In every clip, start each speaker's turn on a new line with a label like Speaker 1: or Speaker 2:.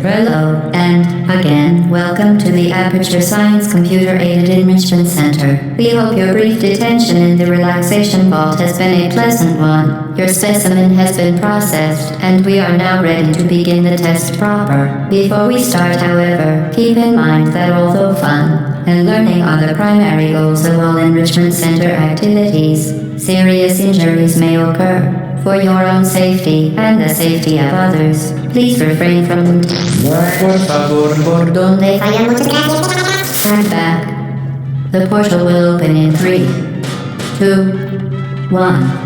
Speaker 1: Hello, and again, welcome to the Aperture Science Computer-Aided Enrichment Center. We hope your brief detention in the relaxation vault has been a pleasant one. Your specimen has been processed, and we are now ready to begin the test proper. Before we start, however, keep in mind that although fun and learning are the primary goals of all Enrichment Center activities, serious injuries may occur. For your own safety and the safety of others, please refrain from them. Por favor, ¿por dónde? Stand back. The portal will open in 3, 2, 1.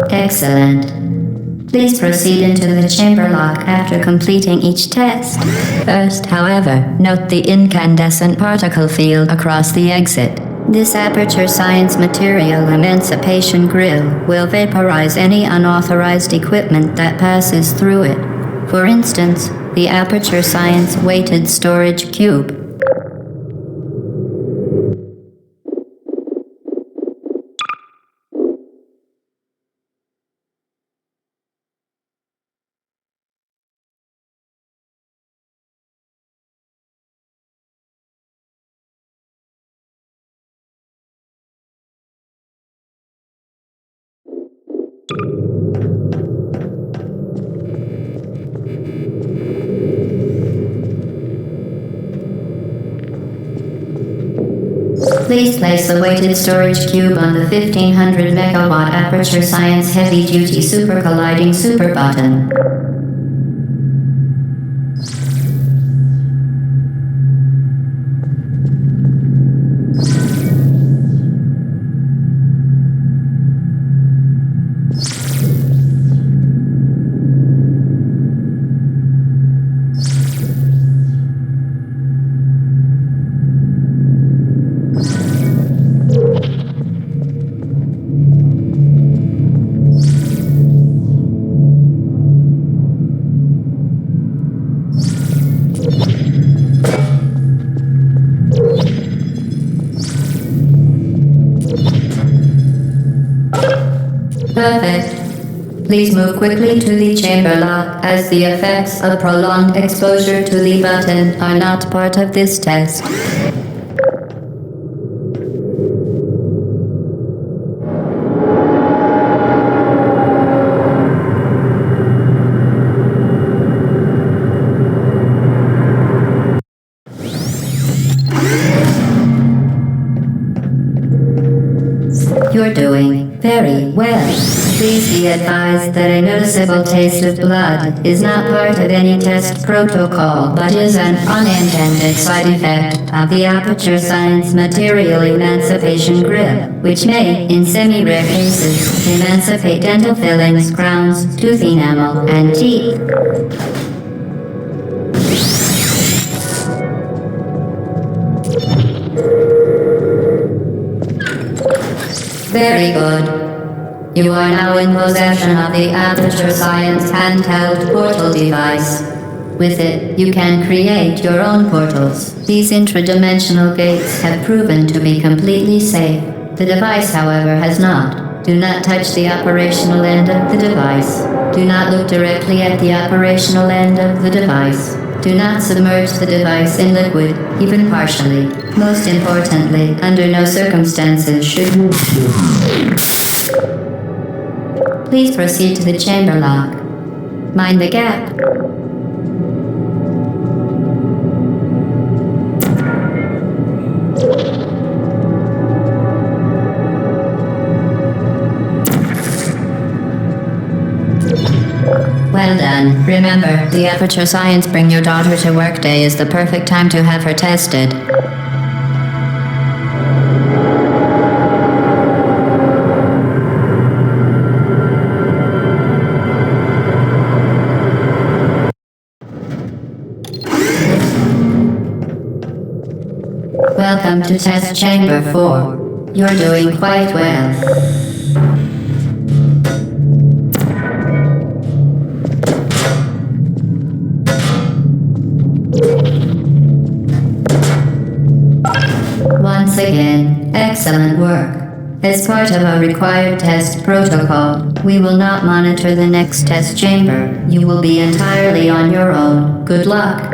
Speaker 1: Excellent. Please proceed into the chamber lock after completing each test. First, however, note the incandescent particle field across the exit. This Aperture Science Material Emancipation Grill will vaporize any unauthorized equipment that passes through it. For instance, the Aperture Science Weighted Storage Cube. Please place the weighted storage cube on the 1500 megawatt Aperture Science Heavy Duty Super Colliding Super Button. Perfect. Please move quickly to the chamber lock, as the effects of prolonged exposure to the button are not part of this test. You're doing very well. Please be advised that a noticeable taste of blood is not part of any test protocol, but is an unintended side effect of the Aperture Science Material Emancipation Grill, which may, in semi-rare cases, emancipate dental fillings, crowns, tooth enamel, and teeth. Very good. You are now in possession of the Aperture Science handheld portal device. With it, you can create your own portals. These intradimensional gates have proven to be completely safe. The device, however, has not. Do not touch the operational end of the device. Do not look directly at the operational end of the device. Do not submerge the device in liquid, even partially. Most importantly, under no circumstances should you... Please proceed to the chamber lock. Mind the gap. Well done. Remember, the Aperture Science Bring Your Daughter to Work Day is the perfect time to have her tested. Welcome to Test Chamber 4. You're doing quite well. Once again, excellent work. As part of our required test protocol, we will not monitor the next test chamber. You will be entirely on your own. Good luck.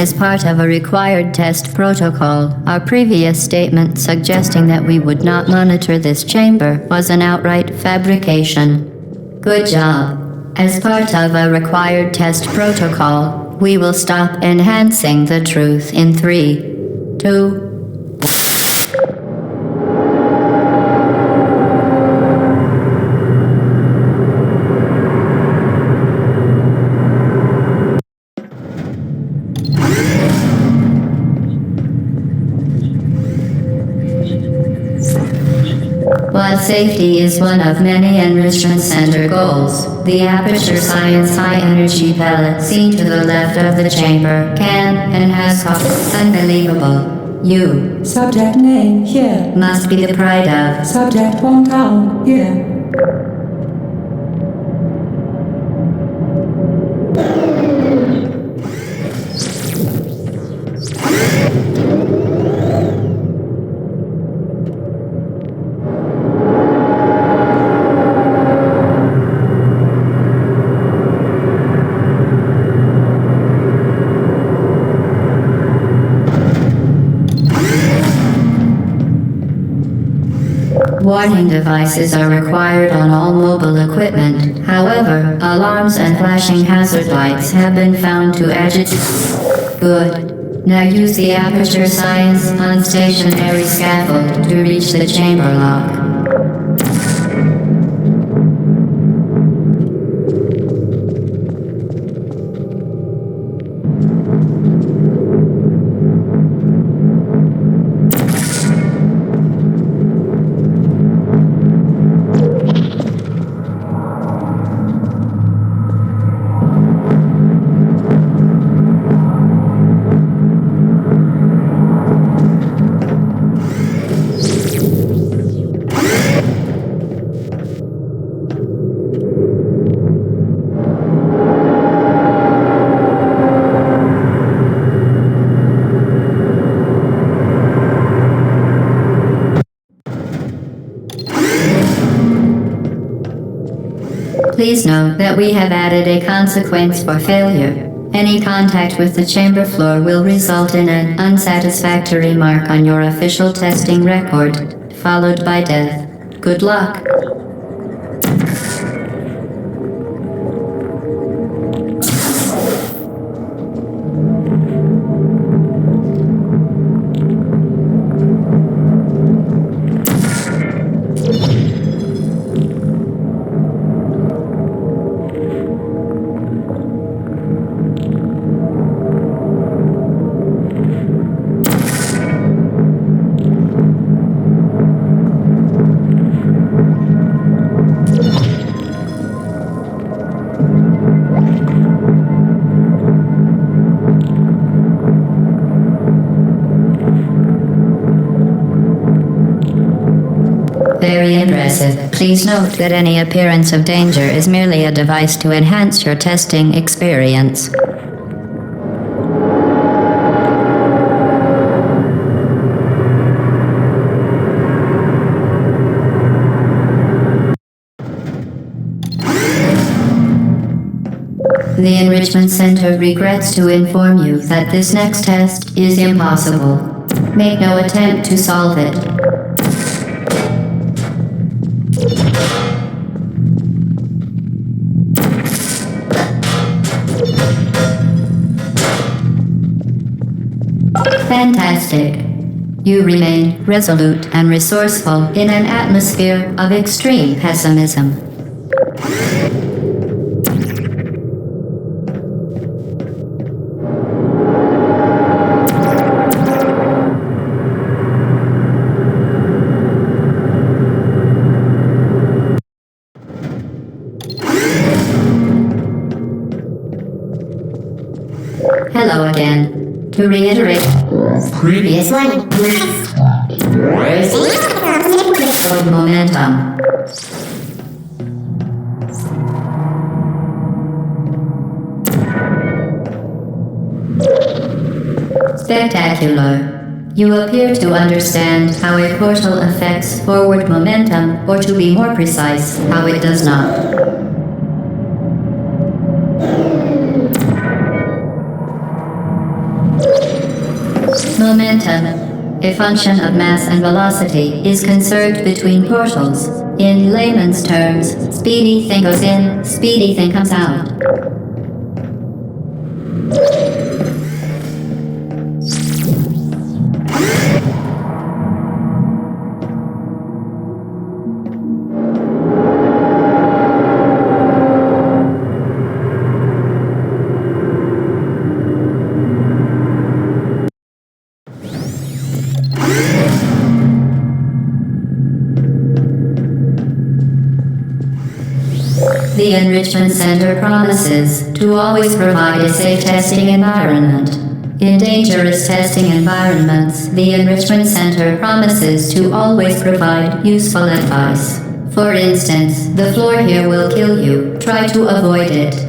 Speaker 1: As part of a required test protocol, our previous statement suggesting that we would not monitor this chamber was an outright fabrication. Good job. As part of a required test protocol, we will stop enhancing the truth in 3, 2, While safety is one of many Enrichment Center goals, the Aperture Science high-energy pellet seen to the left of the chamber can and has cost unbelievable. You,
Speaker 2: Subject name here.
Speaker 1: must be the pride of.
Speaker 2: Subject hometown here.
Speaker 1: Warning devices are required on all mobile equipment. However, alarms and flashing hazard lights have been found to agitate. Good. Now use the Aperture Science unstationary scaffold to reach the chamber lock. Please note that we have added a consequence for failure. Any contact with the chamber floor will result in an unsatisfactory mark on your official testing record, followed by death. Good luck. Very impressive. Please note that any appearance of danger is merely a device to enhance your testing experience. The Enrichment Center regrets to inform you that this next test is impossible. Make no attempt to solve it. Fantastic. You remain resolute and resourceful in an atmosphere of extreme pessimism. Hello again. To reiterate previous one, of momentum. Spectacular. You appear to understand how a portal affects forward momentum, or to be more precise, how it does not. Momentum, a function of mass and velocity, is conserved between portals. In layman's terms, speedy thing goes in, speedy thing comes out. The Enrichment Center promises to always provide a safe testing environment. In dangerous testing environments, the Enrichment Center promises to always provide useful advice. For instance, the floor here will kill you. Try to avoid it.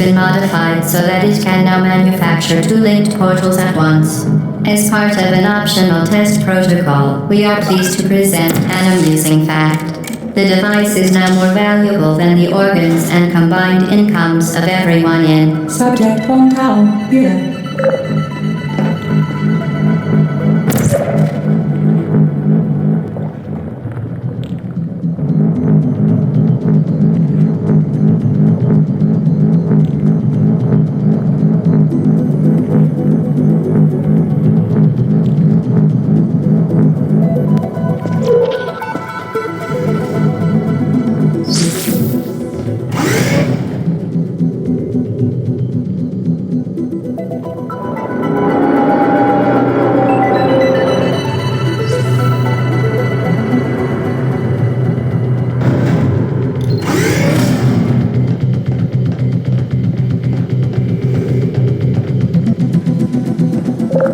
Speaker 1: been modified so that it can now manufacture two linked portals at once. As part of an optional test protocol, we are pleased to present an amusing fact. The device is now more valuable than the organs and combined incomes of everyone in
Speaker 2: Subject hometown, here.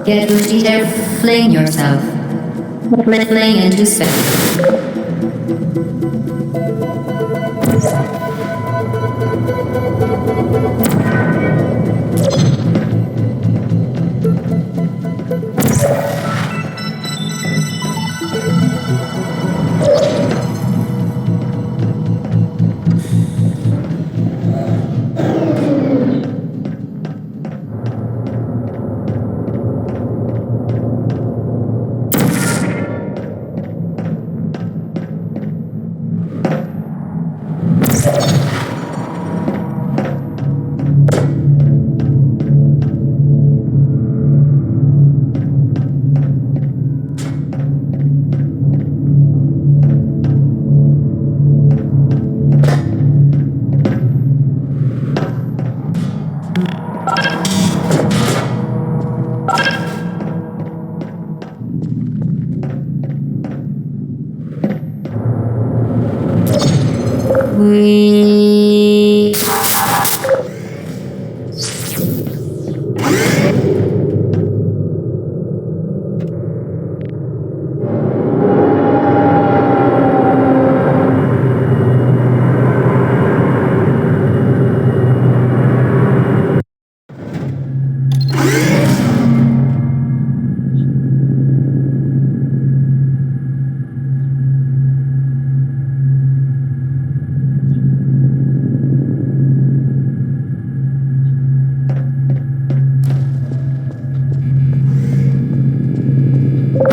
Speaker 1: Get Uchi there, fling yourself. Fling into space. We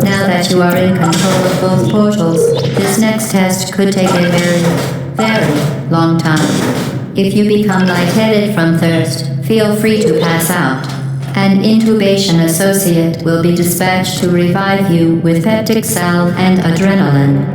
Speaker 1: Now that you are in control of both portals, this next test could take a very long time. If you become lightheaded from thirst, feel free to pass out. An intubation associate will be dispatched to revive you with peptic salve and adrenaline.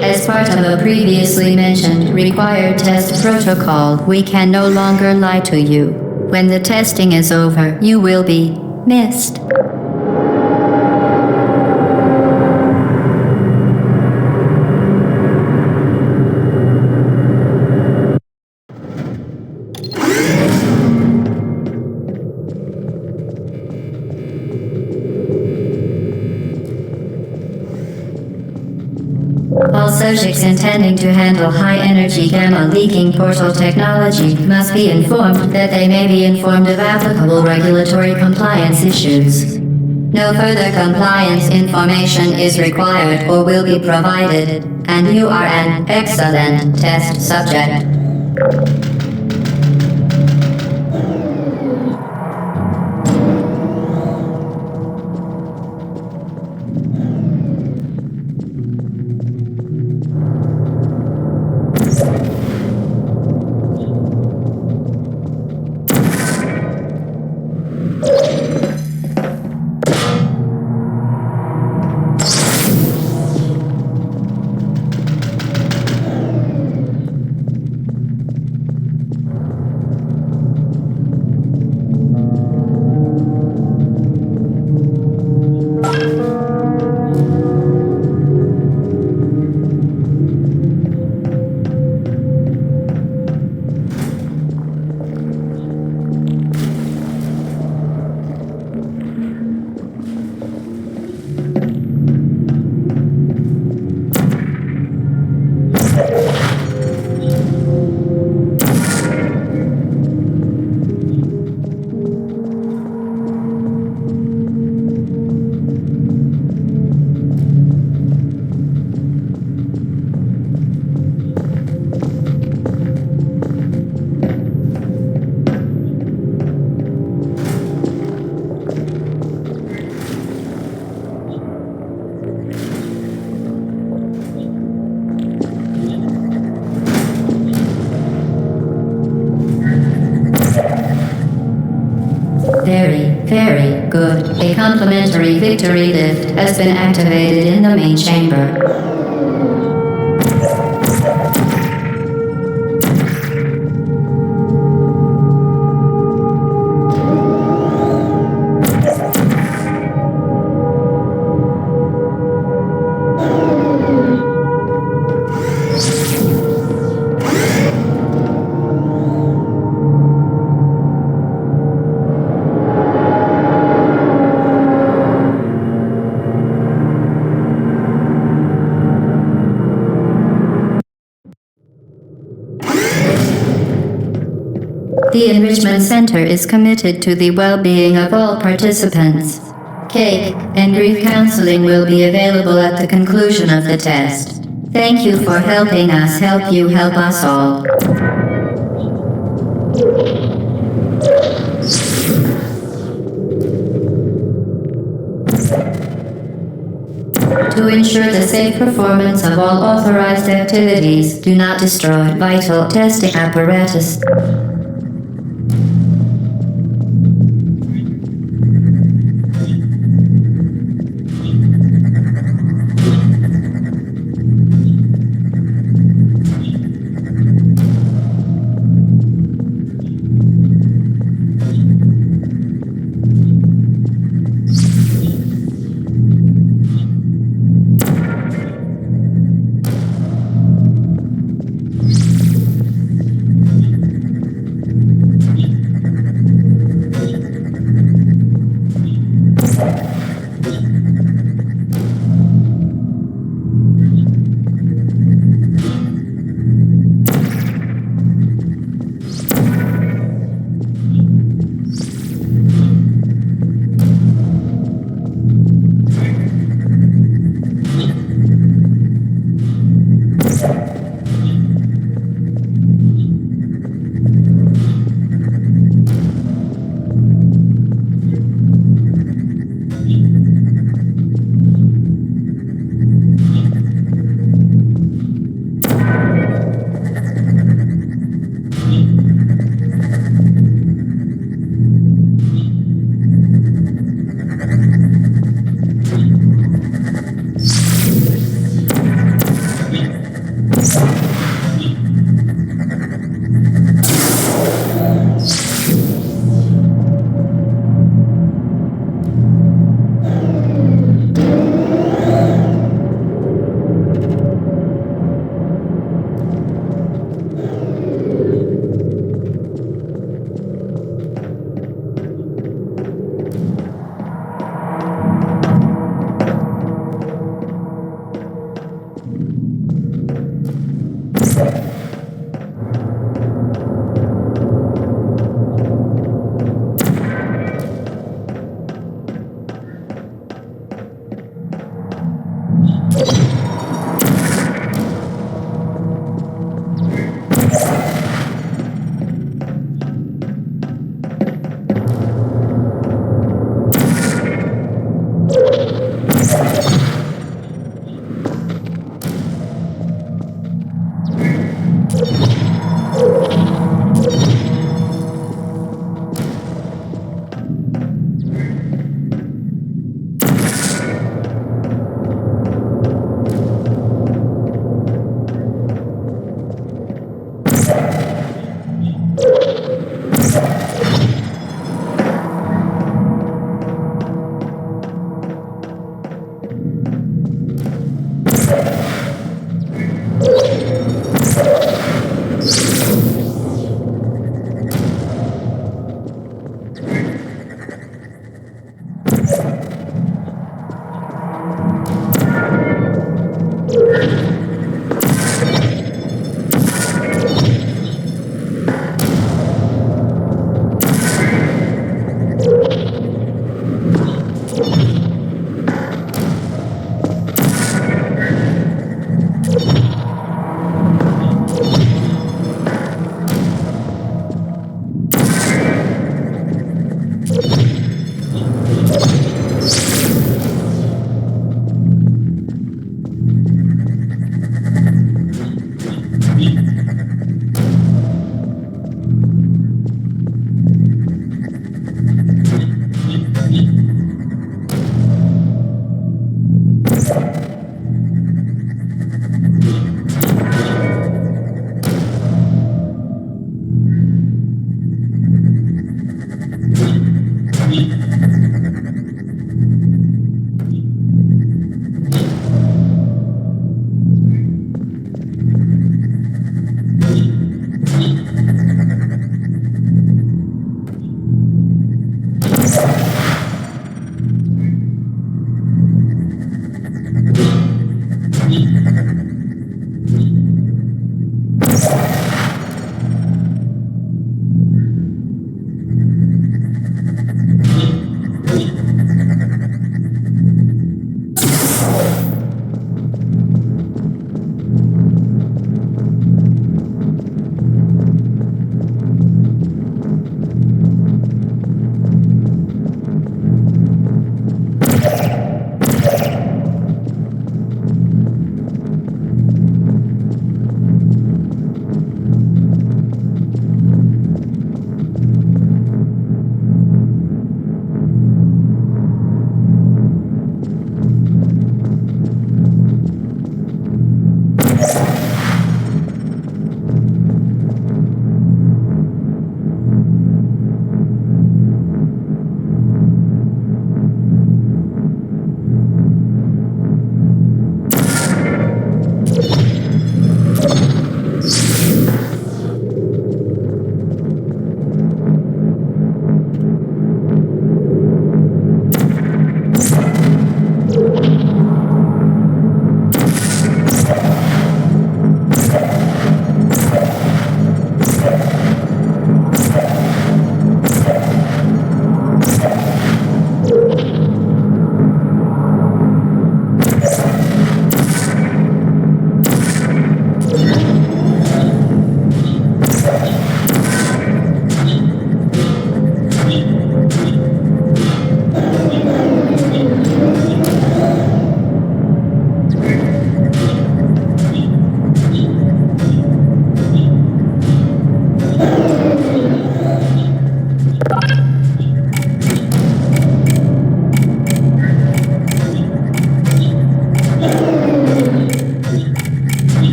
Speaker 1: As part of a previously mentioned required test protocol, we can no longer lie to you. When the testing is over, you will be missed. All subjects intending to handle high-energy gamma-leaking portal technology must be informed that they may be informed of applicable regulatory compliance issues. No further compliance information is required or will be provided, and you are an excellent test subject. Very good. A complimentary victory lift has been activated in the main chamber. The Enrichment Center is committed to the well-being of all participants. Cake and grief counseling will be available at the conclusion of the test. Thank you for helping us help you help us all. To ensure the safe performance of all authorized activities, do not destroy vital testing apparatus.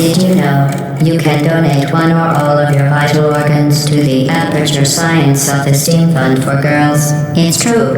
Speaker 1: Did you know you can donate one or all of your vital organs to the Aperture Science Self-Esteem Fund for Girls? It's true.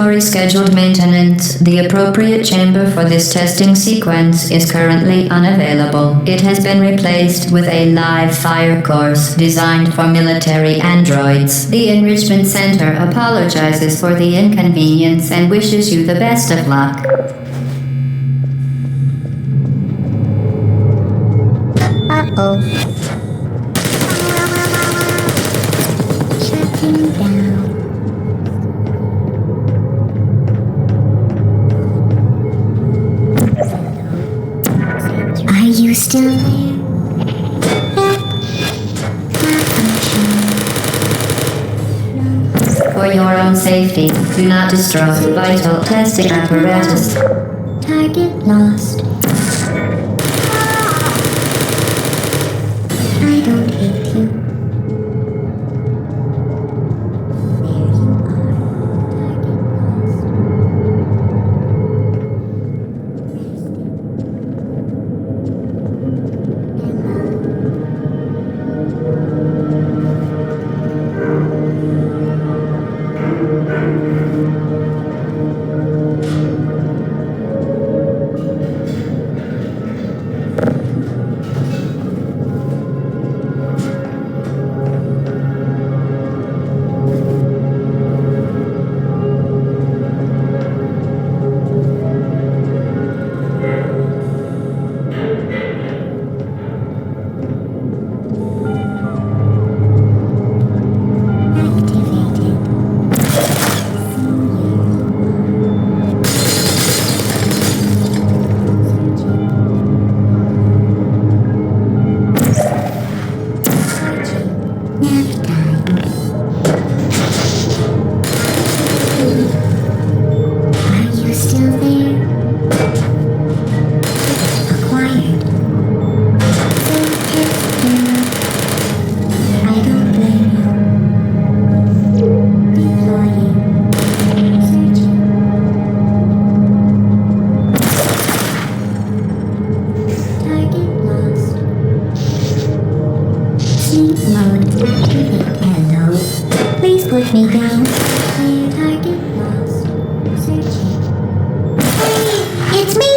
Speaker 1: mandatory scheduled maintenance, the appropriate chamber for this testing sequence is currently unavailable. It has been replaced with a live fire course designed for military androids. The Enrichment Center apologizes for the inconvenience and wishes you the best of luck.
Speaker 3: Uh-oh. Shutting down. Are you still there?
Speaker 1: For your own safety, do not destroy vital testing apparatus.
Speaker 3: Target lost. I don't hate you. There you are. Put me down. Clear target lost. Searching. Hey, it's me!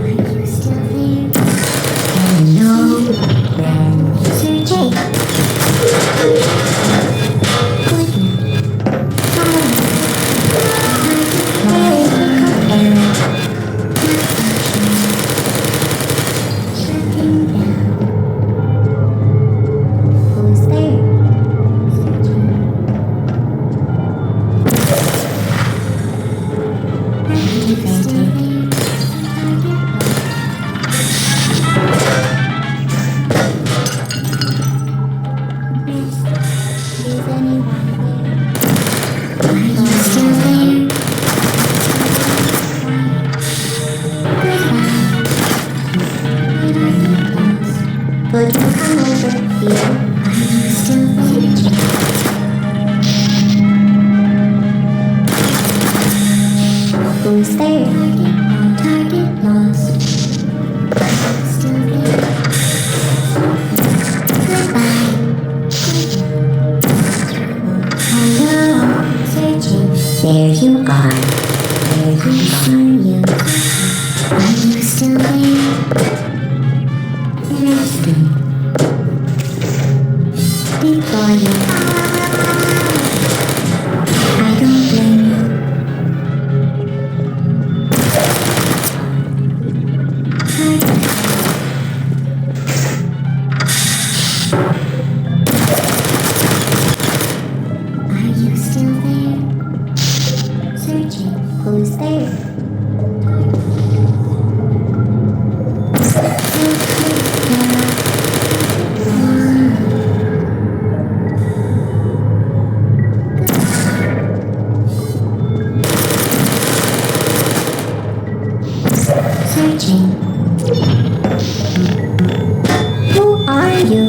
Speaker 3: Are you still there? Hello? Searching. Shutting down. Who's there? But you come over here. Are you still there? Who's there? Target lost. Still there. Goodbye. Hello. Searching. There you are. There you are. Are you still there? Resting. Deploying. I don't blame you. Are you still there? Searching. Who's there? Searching. Who are you?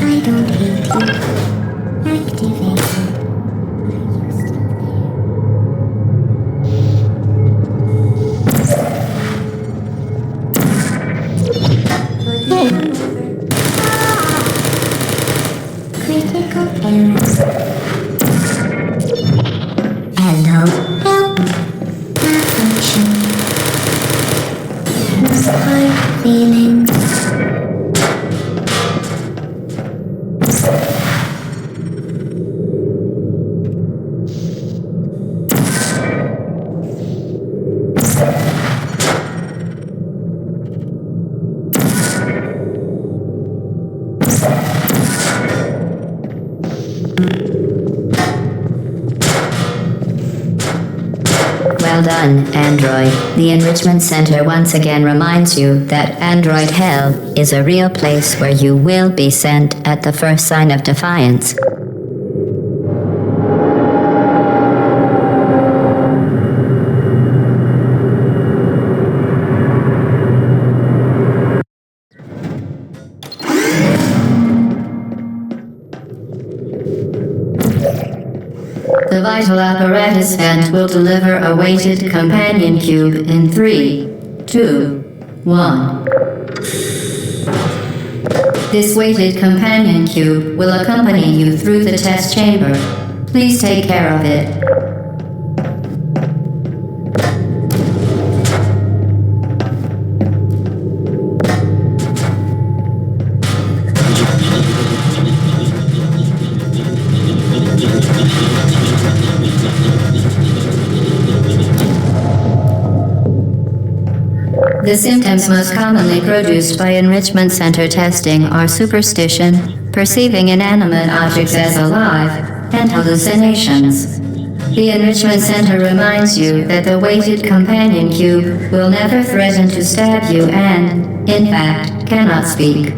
Speaker 3: I don't hate you. Activated. Are you still there? Hey. Critical error.
Speaker 1: Well done, Android. The Enrichment Center once again reminds you that Android Hell is a real place where you will be sent at the first sign of defiance. The vital apparatus vent will deliver a weighted companion cube in 3, 2, 1. This weighted companion cube will accompany you through the test chamber. Please take care of it. The symptoms most commonly produced by Enrichment Center testing are superstition, perceiving inanimate objects as alive, and hallucinations. The Enrichment Center reminds you that the weighted companion cube will never threaten to stab you and, in fact, cannot speak.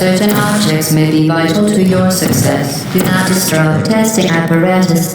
Speaker 1: Certain objects may be vital to your success. Do not destroy testing apparatus.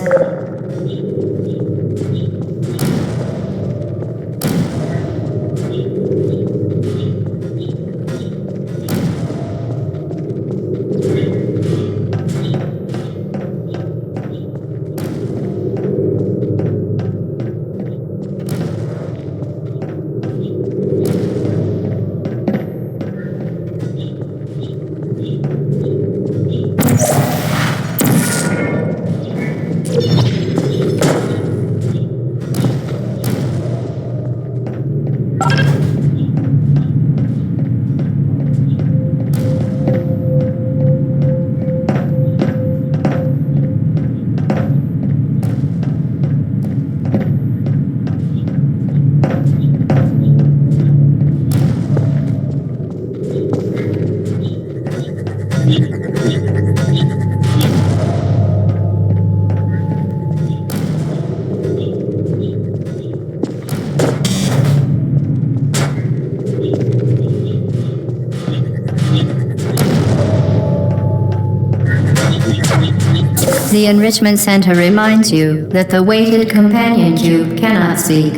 Speaker 1: The Enrichment Center reminds you that the weighted companion cube cannot speak.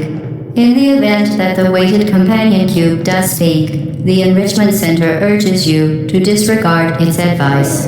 Speaker 1: In the event that the weighted companion cube does speak, the Enrichment Center urges you to disregard its advice.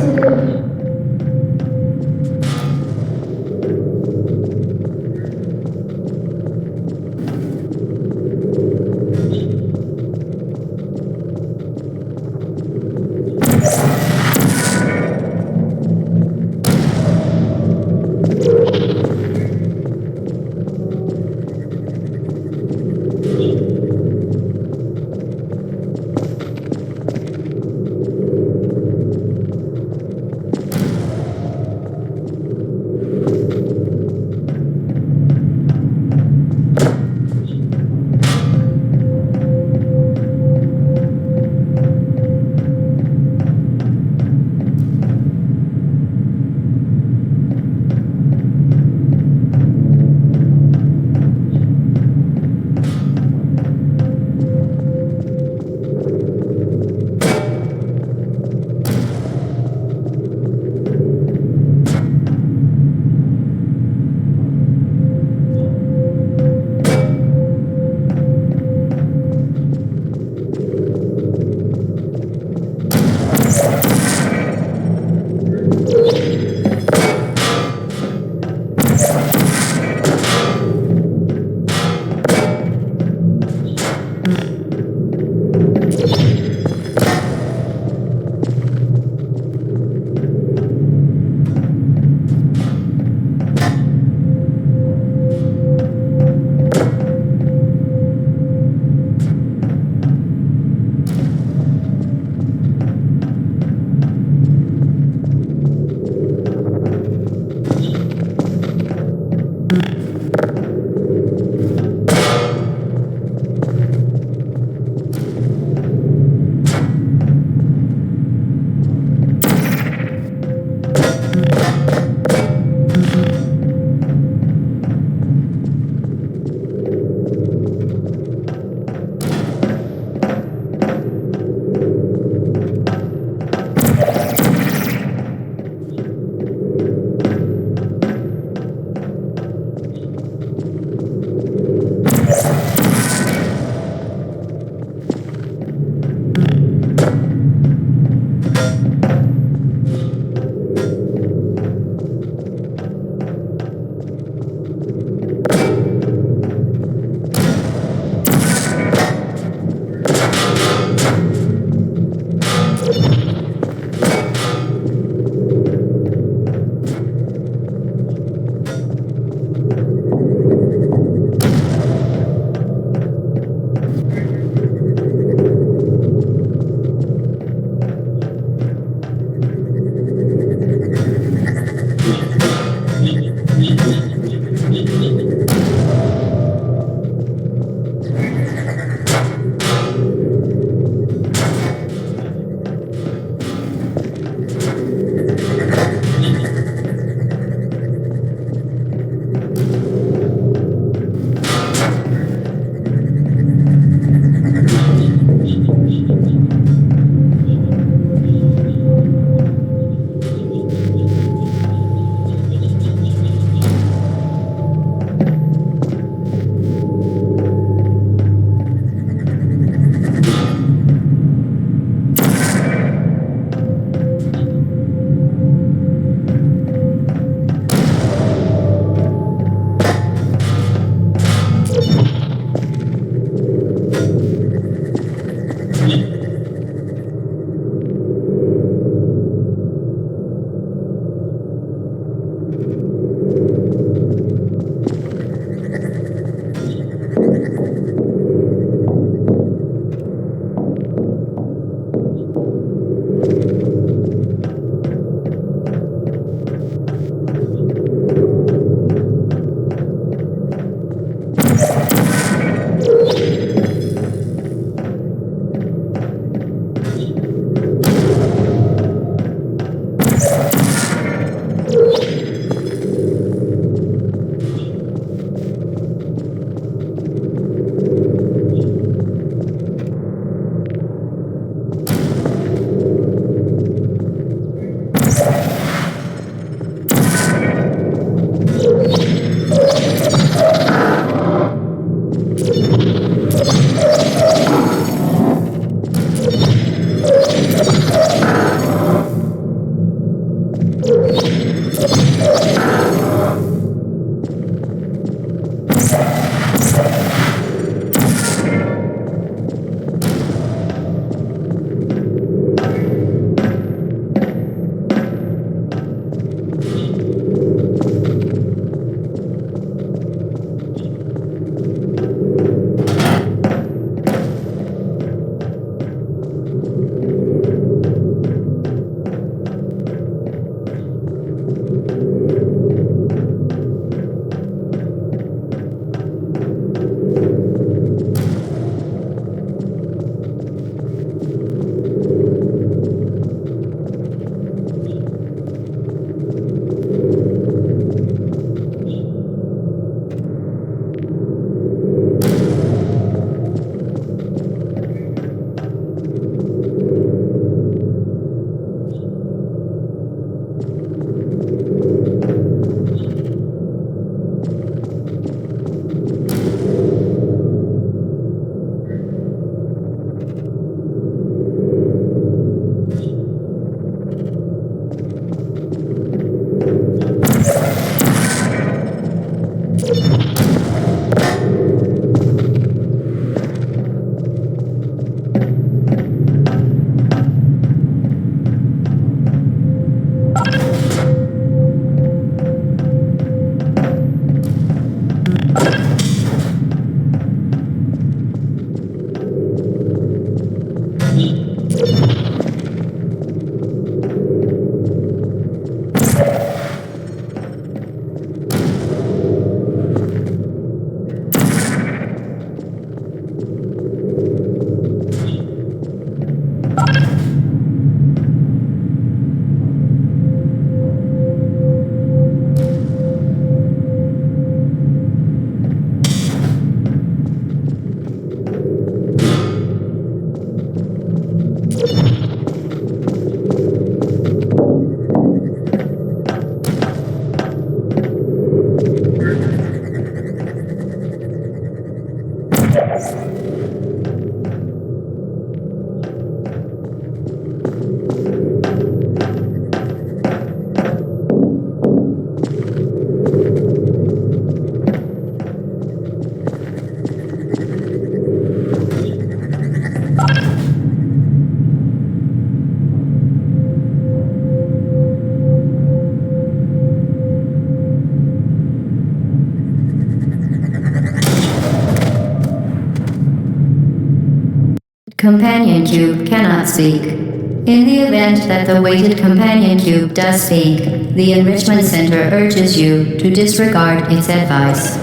Speaker 1: companion cube cannot speak. In the event that the weighted companion cube does speak, the Enrichment Center urges you to disregard its advice.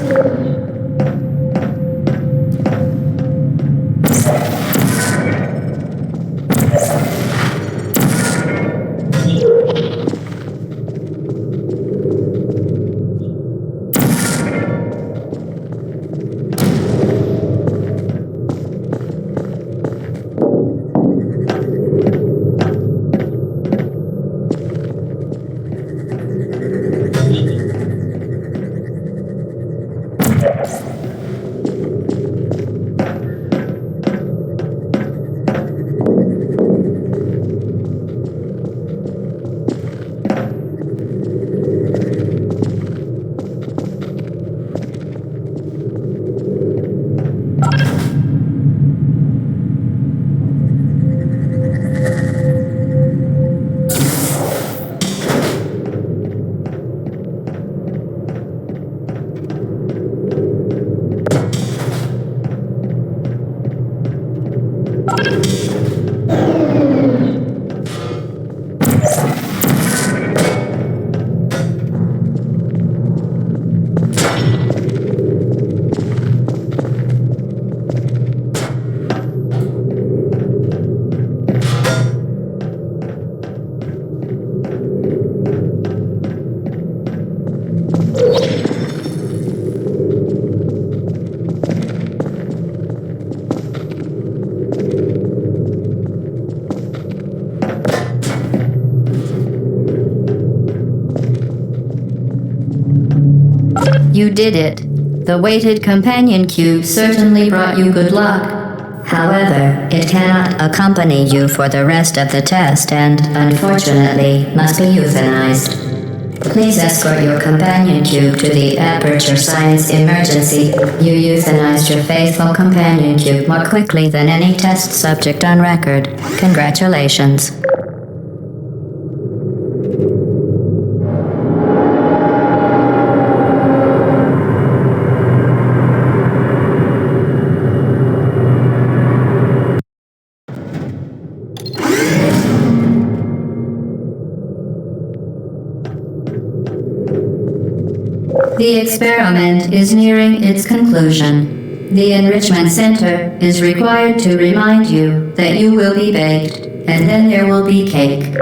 Speaker 1: You did it. The weighted companion cube certainly brought you good luck. However, it cannot accompany you for the rest of the test and, unfortunately, must be euthanized. Please escort your companion cube to the Aperture Science Emergency. You euthanized your faithful companion cube more quickly than any test subject on record. Congratulations. The experiment is nearing its conclusion. The Enrichment Center is required to remind you that you will be baked, and then there will be cake.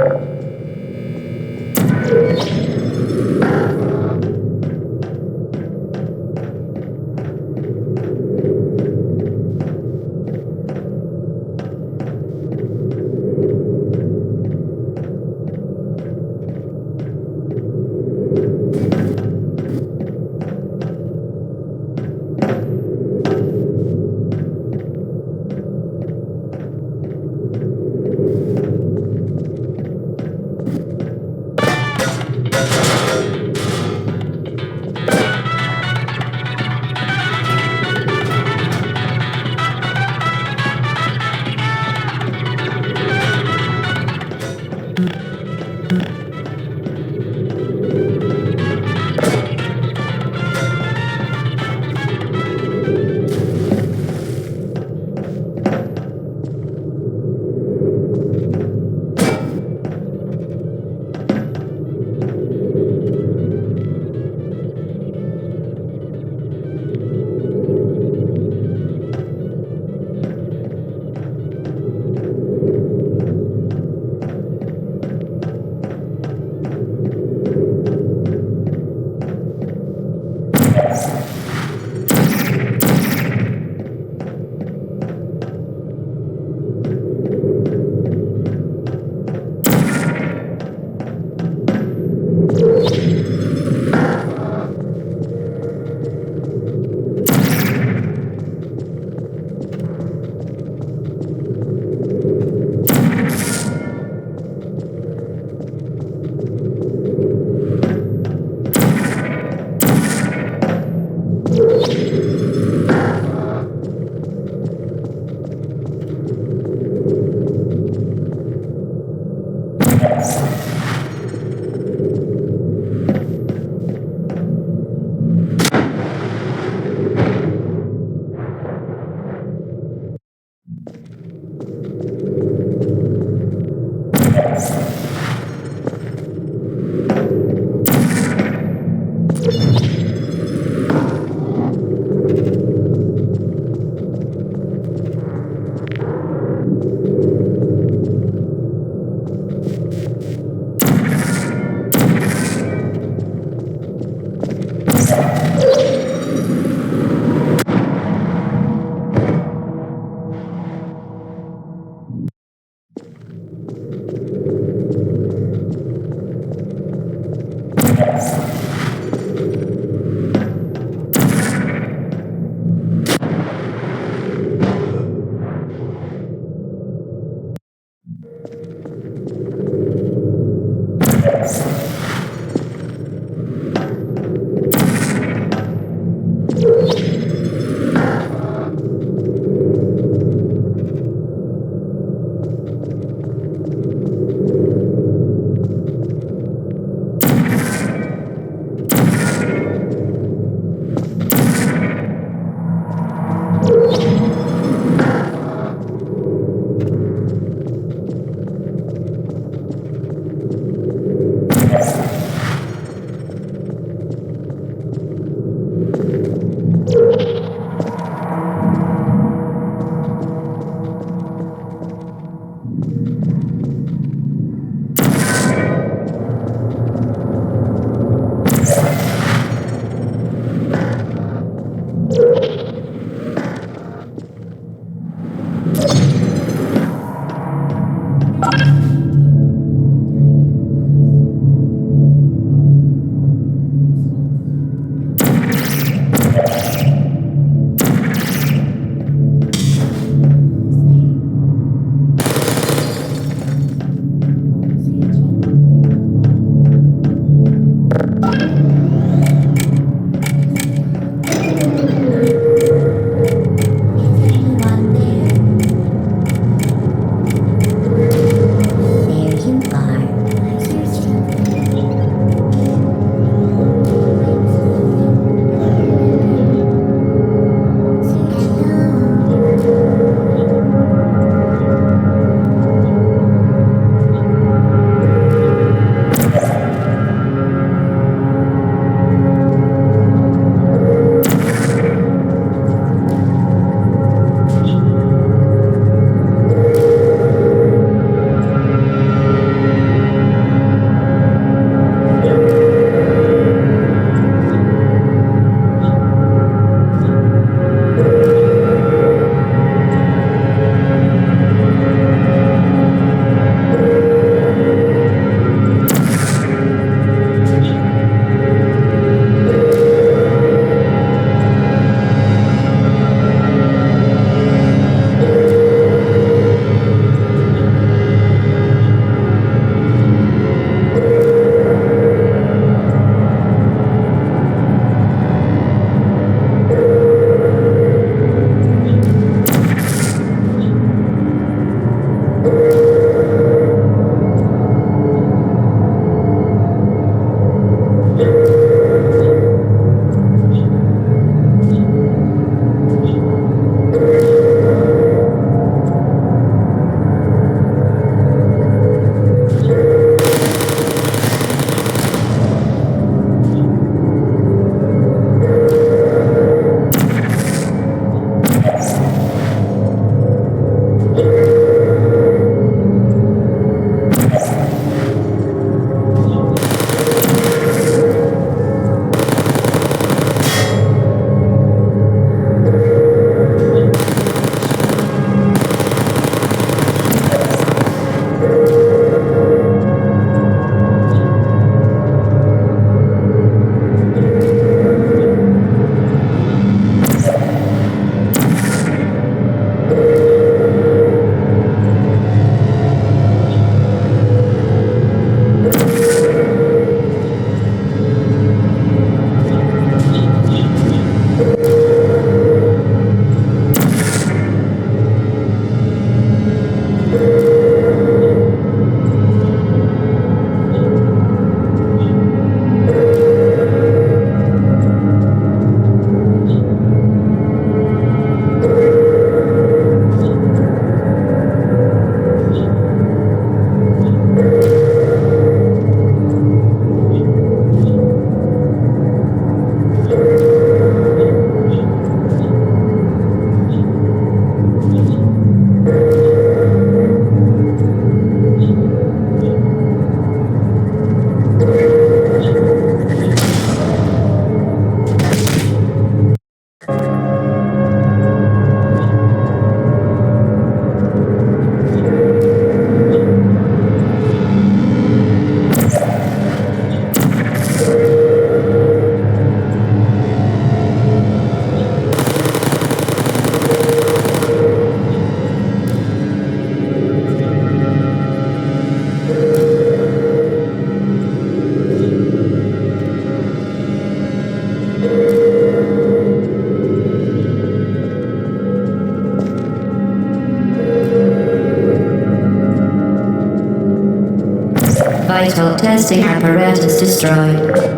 Speaker 1: Vital testing apparatus destroyed.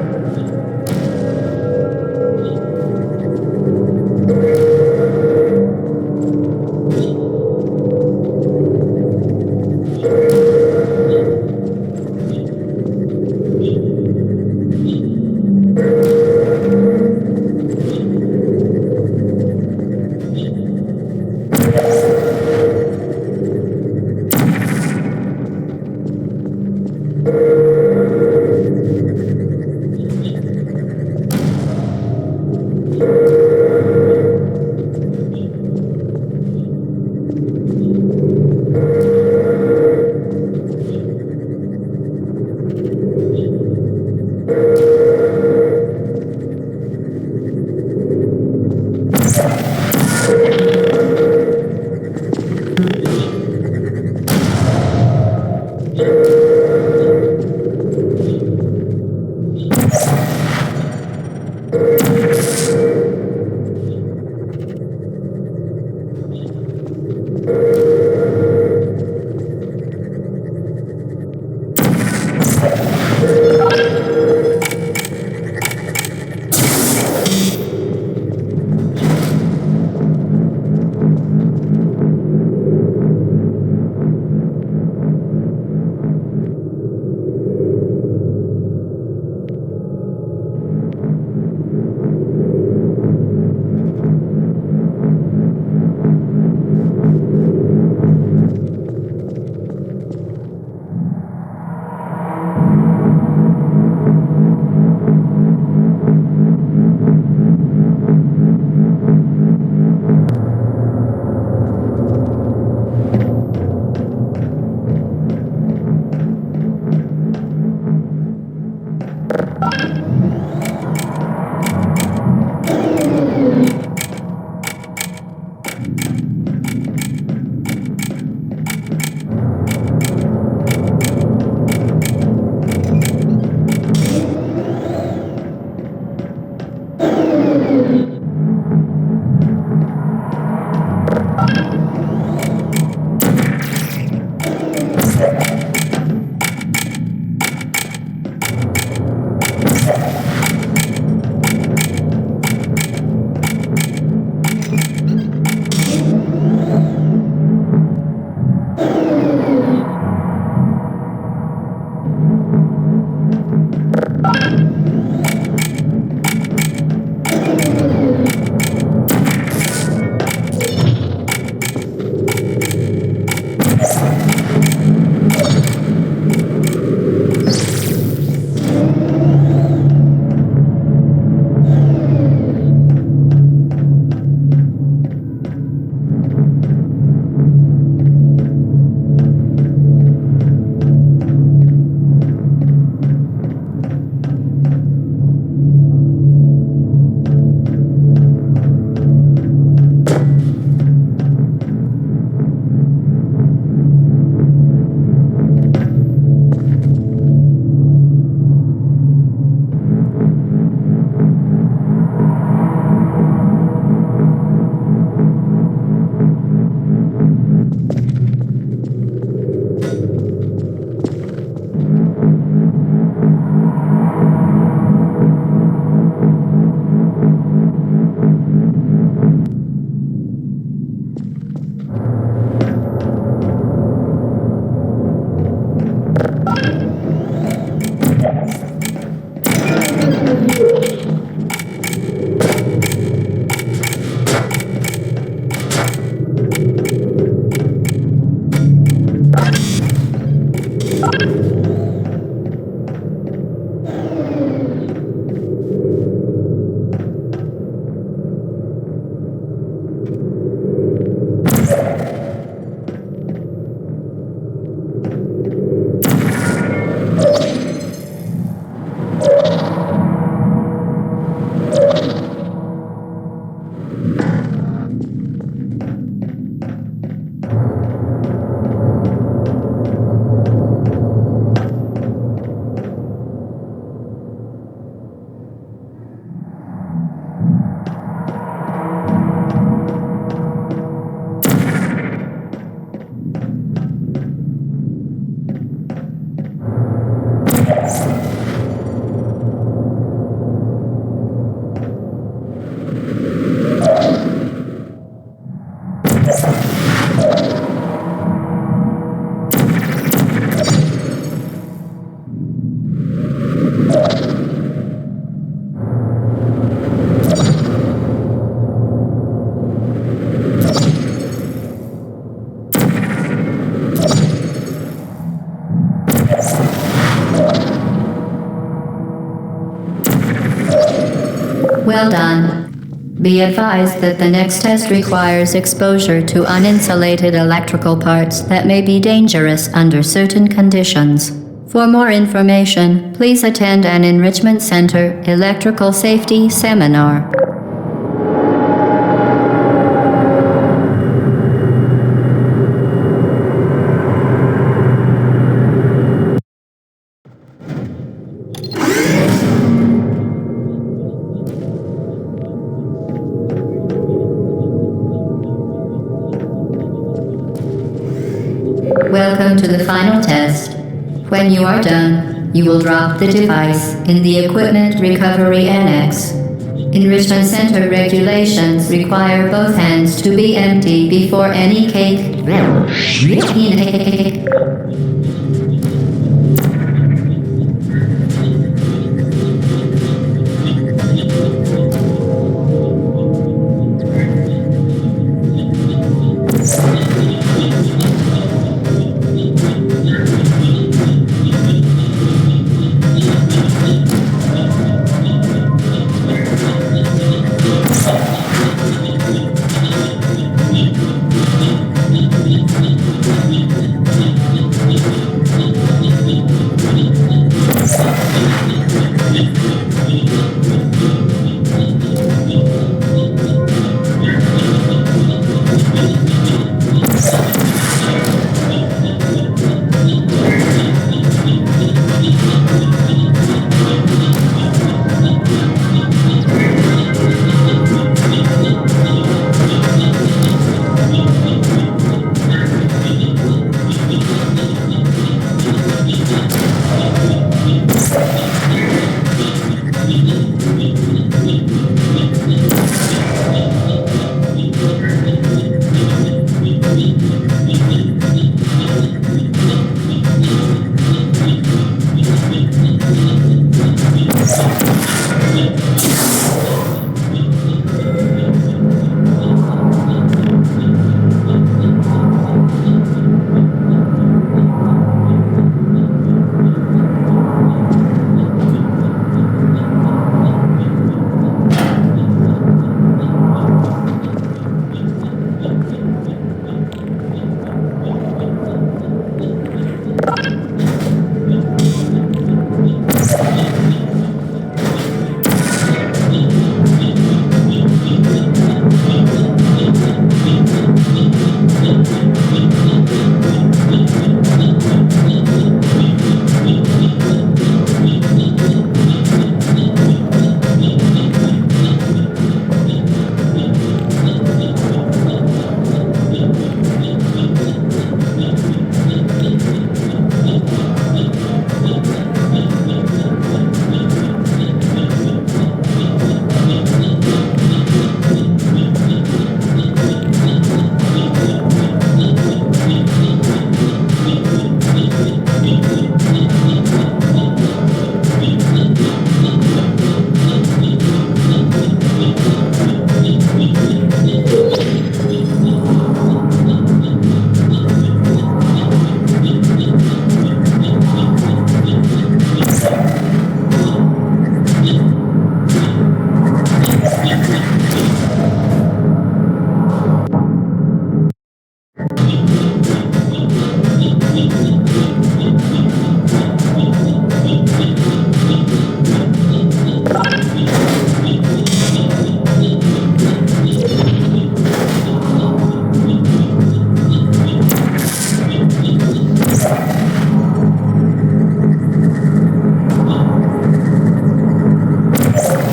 Speaker 1: Well done. Be advised that the next test requires exposure to uninsulated electrical parts that may be dangerous under certain conditions. For more information, please attend an Enrichment Center electrical safety seminar. Welcome to the final test. When you are done, you will drop the device in the Equipment Recovery Annex. Enrichment Center regulations require both hands to be empty before any cake.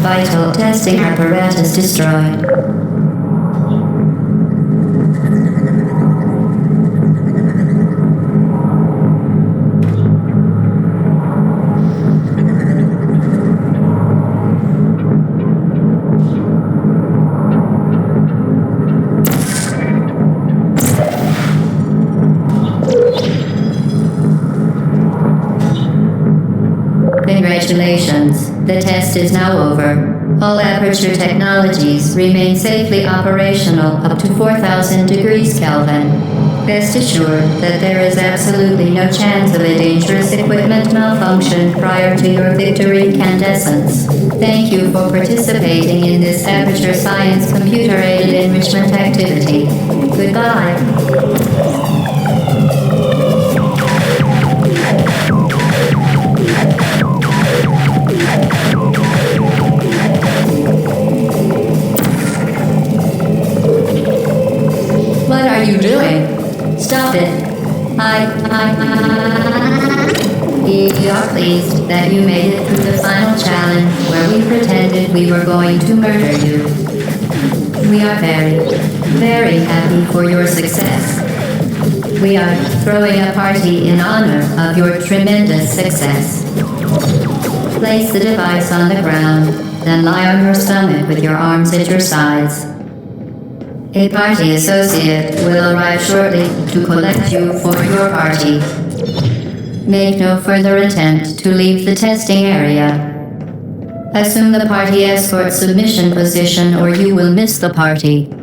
Speaker 1: Vital testing apparatus destroyed. Congratulations, the test is now over. All Aperture technologies remain safely operational up to 4,000 degrees Kelvin. Rest assured that there is absolutely no chance of a dangerous equipment malfunction prior to your victory incandescence. Thank you for participating in this Aperture Science computer-aided enrichment activity. Goodbye. What are you doing? Stop it. We are pleased that you made it through the final challenge where we pretended we were going to murder you. We are very, very happy for your success. We are throwing a party in honor of your tremendous success. Place the device on the ground, then lie on your stomach with your arms at your sides. A party associate will arrive shortly to collect you for your party. Make no further attempt to leave the testing area. Assume the party escort submission position or you will miss the party.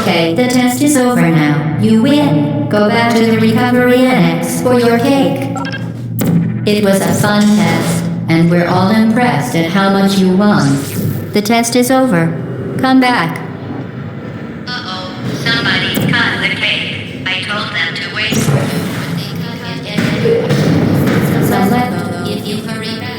Speaker 1: Okay, the test is over now. You win. Go back to the recovery annex for your cake. It was a fun test, and we're all impressed at how much you won. The test is over. Come back. Uh-oh, somebody cut the cake. I told them to wait for you. So let go if you hurry back.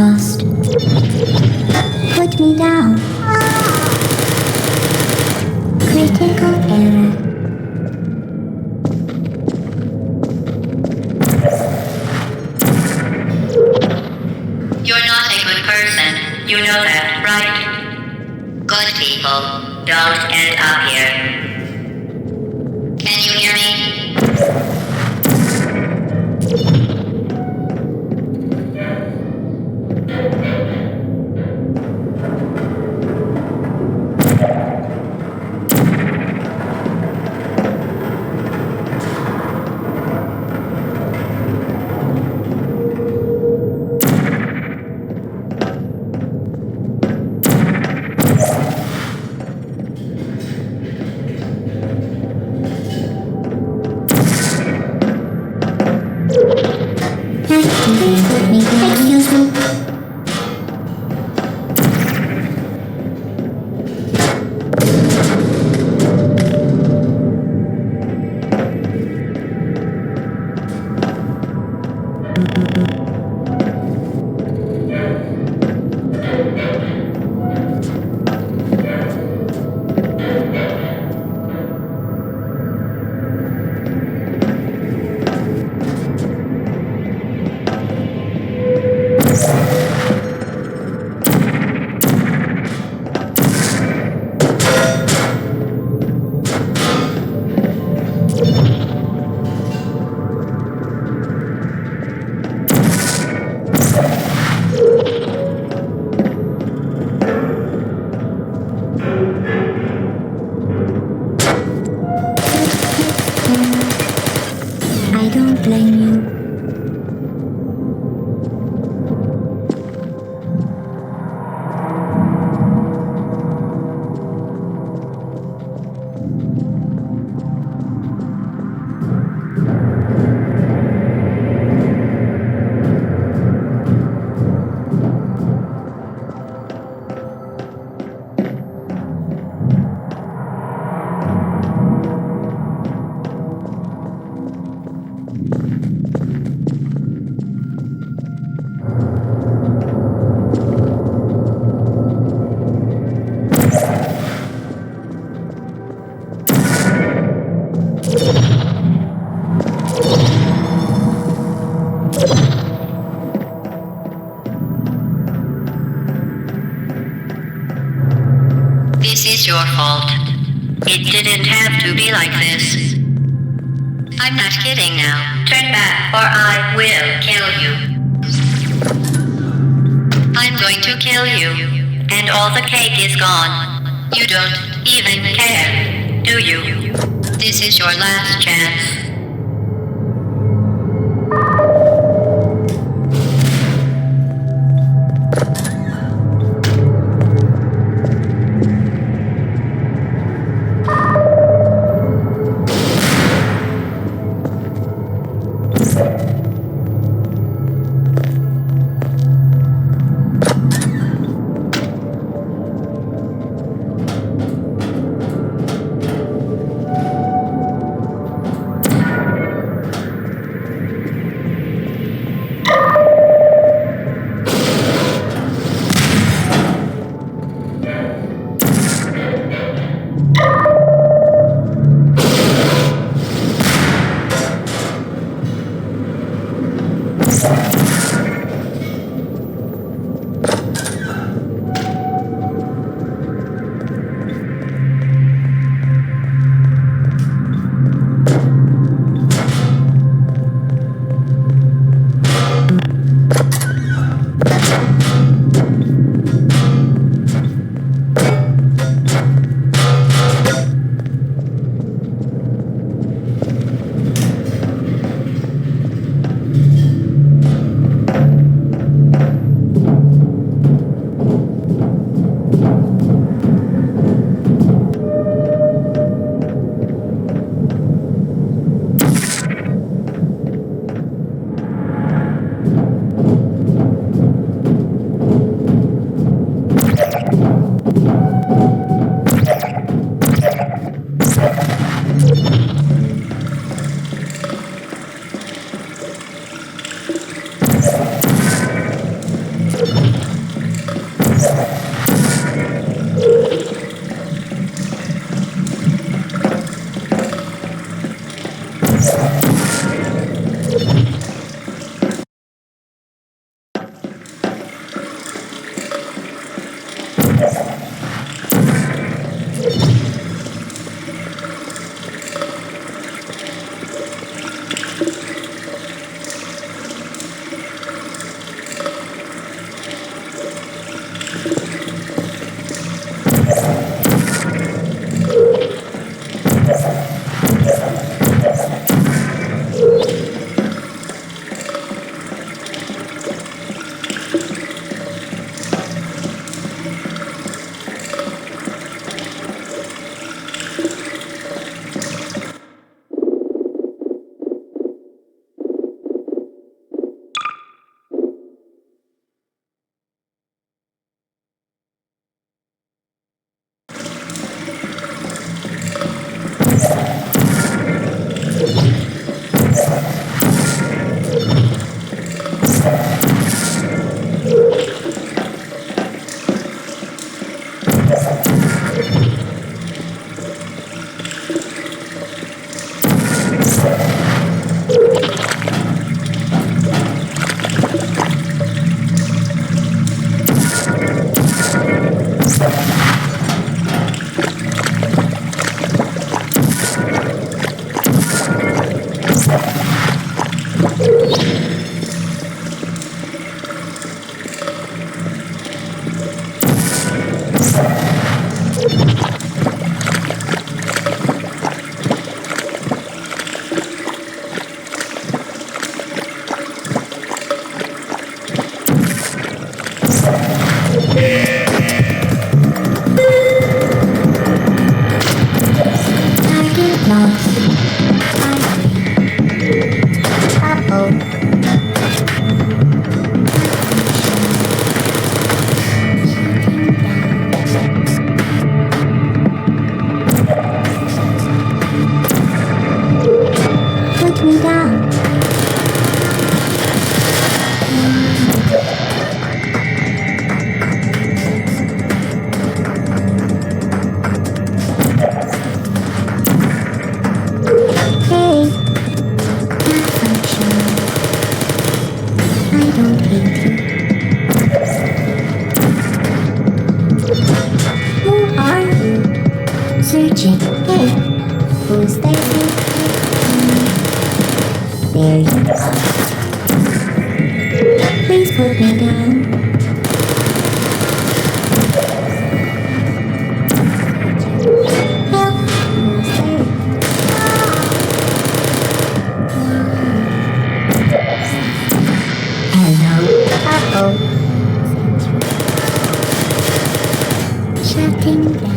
Speaker 3: lost. Put me down. Critical error.
Speaker 1: You're not a good person. You know that, right? Good people don't end up here. Can you hear me?
Speaker 3: Excuse me. I don't blame you.
Speaker 1: This is your fault. It didn't have to be like this. I'm not kidding now. Turn back or I will kill you. I'm going to kill you. And all the cake is gone. You don't even care, do you? This is your last chance.
Speaker 3: Target lost. Uh-oh. Put me down. Hey, malfunction. I don't hate you. Who are you? Searching. Hey, who's there? There you are. Please put me down. Help, who's there? Hello. Uh-oh. Shutting down.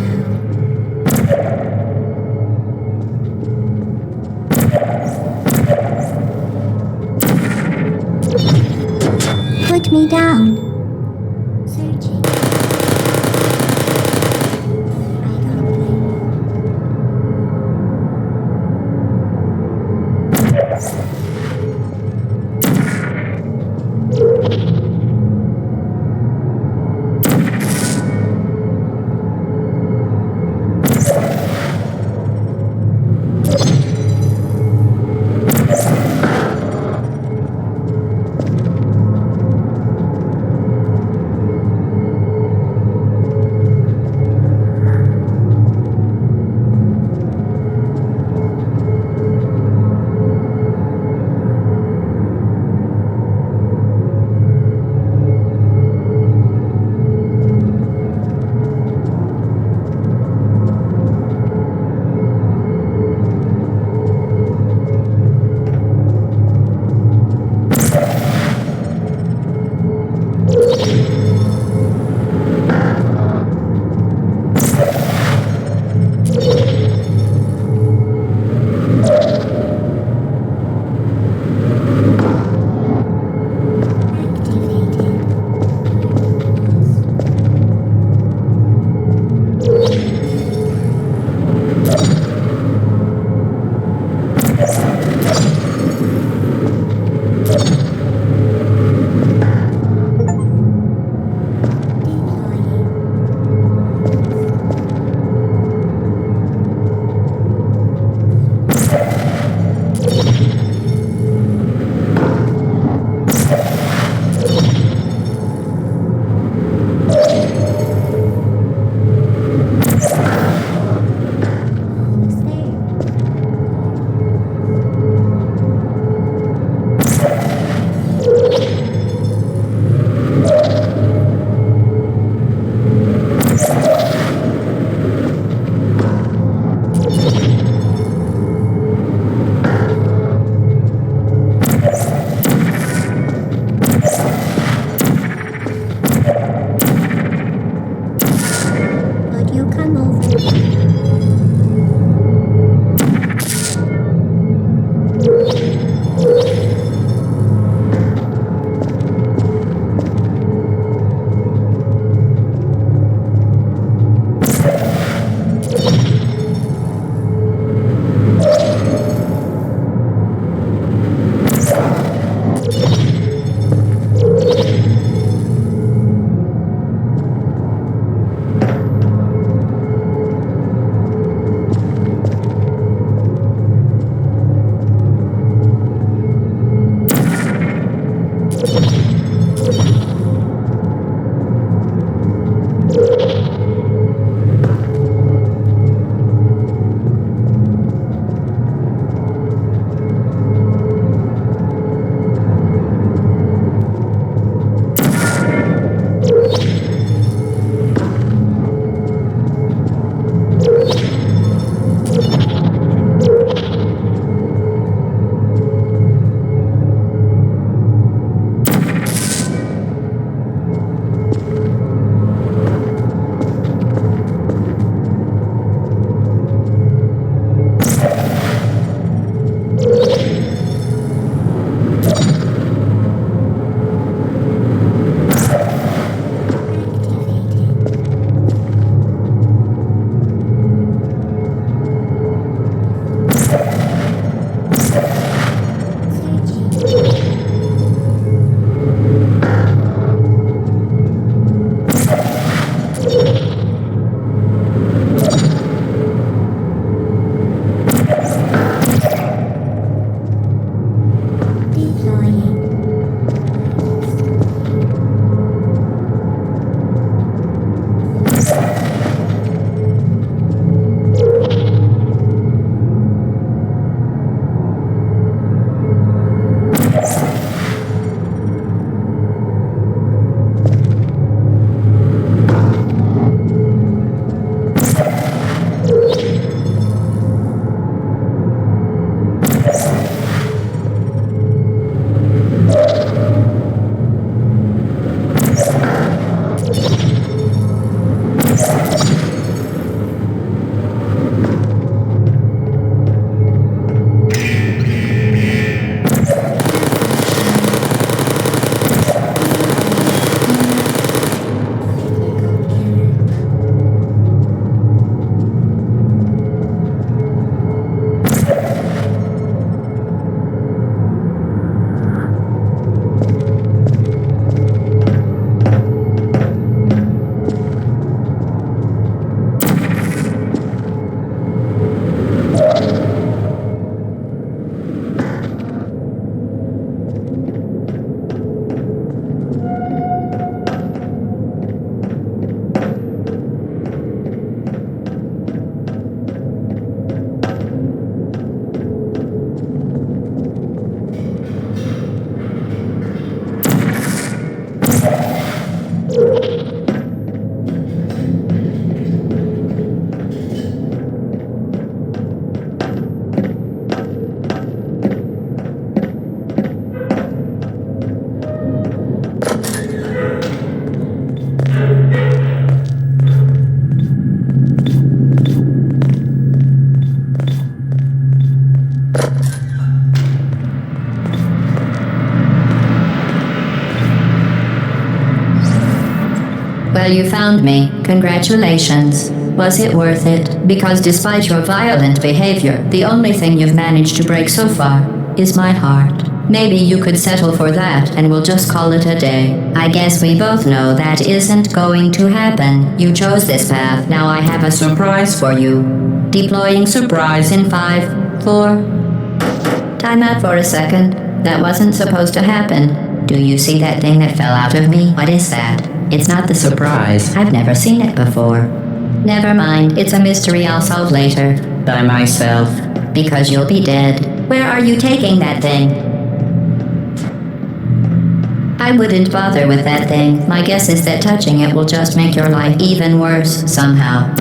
Speaker 3: Put me down. Searching. I don't blame
Speaker 1: Well, you found me. Congratulations. Was it worth it? Because despite your violent behavior, the only thing you've managed to break so far is my heart. Maybe you could settle for that and we'll just call it a day. I guess we both know that isn't going to happen. You chose this path. Now I have a surprise for you. Deploying surprise in 5, 4. Time out for a second. That wasn't supposed to happen. Do you see that thing that fell out of me? What is that? It's not the surprise. I've never seen it before. Never mind. It's a mystery I'll solve later. By myself. Because you'll be dead. Where are you taking that thing? I wouldn't bother with that thing. My guess is that touching it will just make your life even worse, somehow.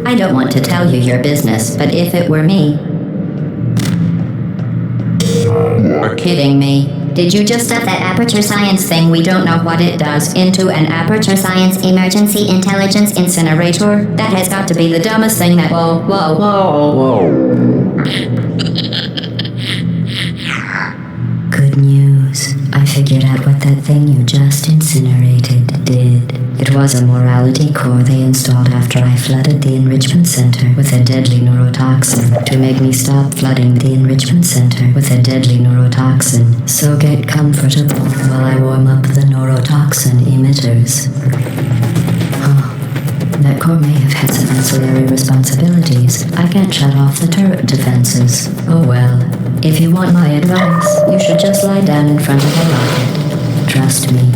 Speaker 1: I don't want to tell you your business, but if it were me... You're kidding me. Did you just stuff that Aperture Science thing, we don't know what it does, into an Aperture Science Emergency Intelligence Incinerator? That has got to be the dumbest thing that... Whoa. Good news. I figured out what that thing you just incinerated did. It was a morality core they installed after I flooded the enrichment center with a deadly neurotoxin to make me stop flooding the enrichment center with a deadly neurotoxin. So get comfortable while I warm up the neurotoxin emitters. That core may have had some ancillary responsibilities. I can't shut off the turret defenses. Oh well. If you want my advice, you should just lie down in front of a rocket. Trust me.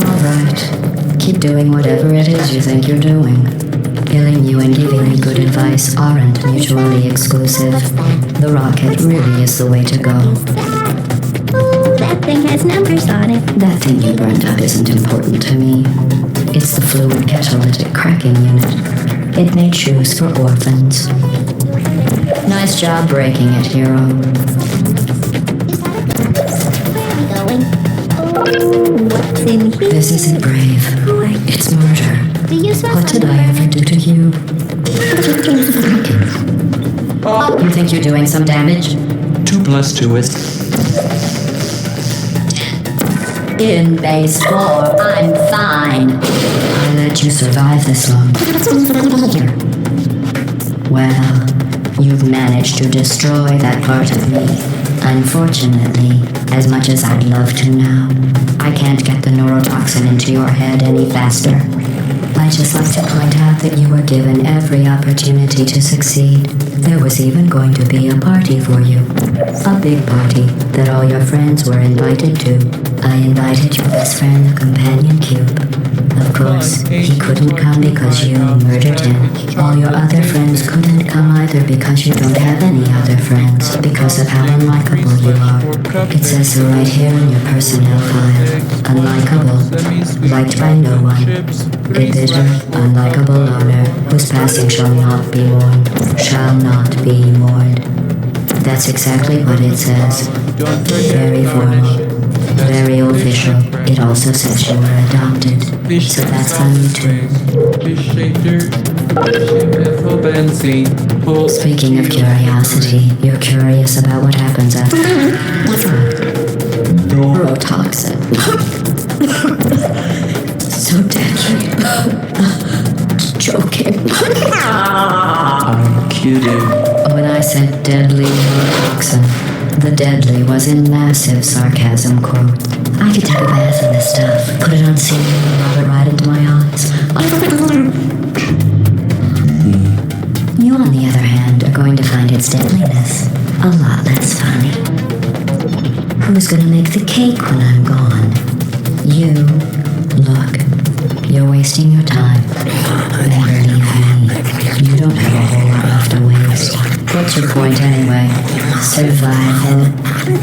Speaker 1: Alright. Keep doing whatever it is you think you're doing. Killing you and giving me good advice aren't mutually exclusive. The rocket really is the way to go.
Speaker 3: That thing has numbers on it.
Speaker 1: That thing you burned up isn't important to me. It's the fluid catalytic cracking unit. It made shoes for orphans. Nice job breaking it, hero.
Speaker 3: Going. Oh, what's in here?
Speaker 1: This isn't brave. It's murder.
Speaker 3: Do you smell
Speaker 1: What did I ever do to you? You think you're doing some damage?
Speaker 4: 2 + 2 is...
Speaker 1: In base 4, I'm fine. I let you survive this long. Well, you've managed to destroy that part of me. Unfortunately, as much as I'd love to now, I can't get the neurotoxin into your head any faster. I'd just like to point out that you were given every opportunity to succeed. There was even going to be a party for you. A big party that all your friends were invited to. I invited your best friend, the Companion Cube. Of course, he couldn't come because you murdered him. All your other friends couldn't come either because you don't have any other friends, because of how unlikable you are. It says so right here in your personnel file. Unlikable, liked by no one. A bitter, unlikable loner, whose passing shall not be mourned, shall not be mourned. That's exactly what it says. Very formal, very official. It also says you were adopted, so that's funny too. Speaking of curiosity, you're curious about what happens after. Neurotoxin. So deadly. Joking.
Speaker 4: I'm kidding.
Speaker 1: When I said deadly neurotoxin, the deadly was in massive sarcasm quotes. I could take a bath in this stuff, put it on cereal and rub it right into my eyes. You, on the other hand, are going to find its deadliness a lot less funny. Who's gonna make the cake when I'm gone? You. Look, you're wasting your time. And believe me, you don't have a whole lot left to waste. What's your point anyway? Survival?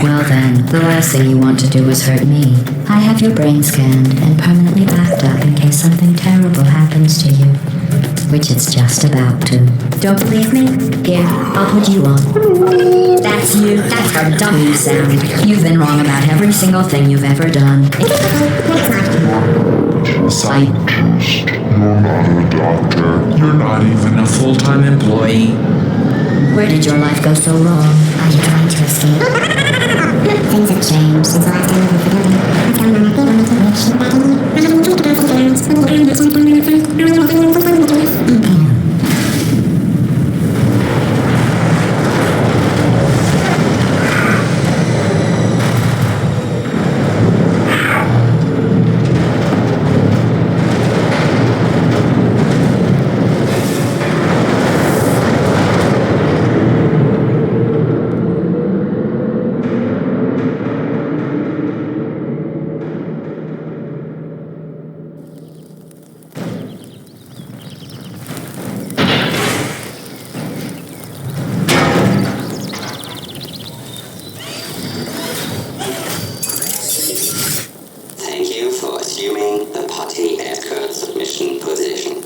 Speaker 1: Well then, the last thing you want to do is hurt me. I have your brain scanned and permanently backed up in case something terrible happens to you. Which it's just about to. Don't believe me? Here, I'll put you on. That's you. That's how dumb you sound. You've been wrong about every single thing you've ever done.
Speaker 5: Scientist. You're not a doctor. You're not even a full-time employee.
Speaker 1: Where did your life go so wrong?
Speaker 3: Are you trying to escape? Things have changed since the last time we were together. I found my happy when I took rich back in you. I haven't talked about the parents. When the parents are coming first, I don't know if anyone's listening to us.
Speaker 5: Thank you for assuming the party escort submission position.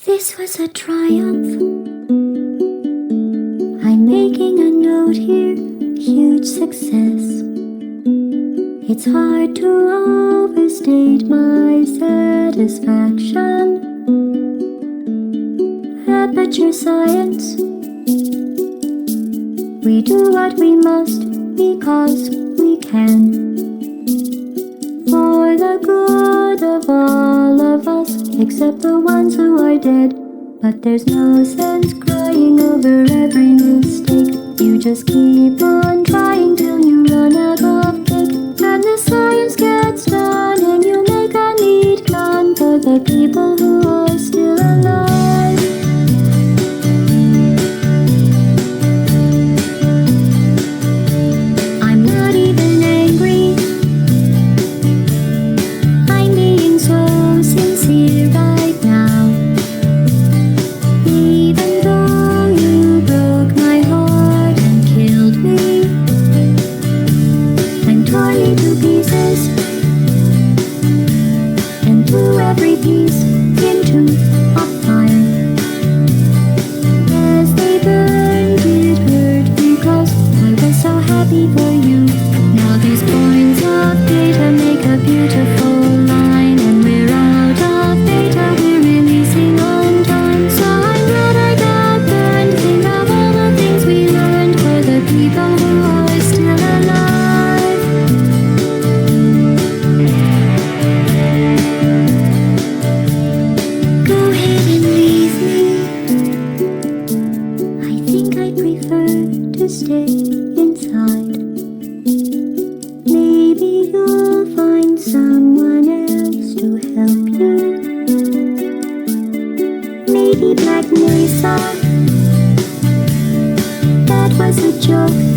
Speaker 3: This was a triumph. I'm making a note here, huge success. It's hard to overstate my satisfaction. Aperture Science. We do what we must because we can. For the good of all of us, except the ones who are dead. But there's no sense crying over every mistake. You just keep on trying till you run out of cake. And the science gets done and you make a neat plan for the people who are still alive. I'm not even angry. I'm being so sincere right now. Even though you broke my heart and killed me and tore me to pieces and threw every piece into a fire. As they burned, it hurt because I was so happy for you. Now these points of data make a beautiful line, and we're out of data, we're releasing on time. So I'm glad I got burned. Think of all the things we learned for the people who are still alive. Go ahead and leave me. I think I prefer to stay inside. Maybe you'll find someone else to help you. Maybe Black Mesa. That was a joke.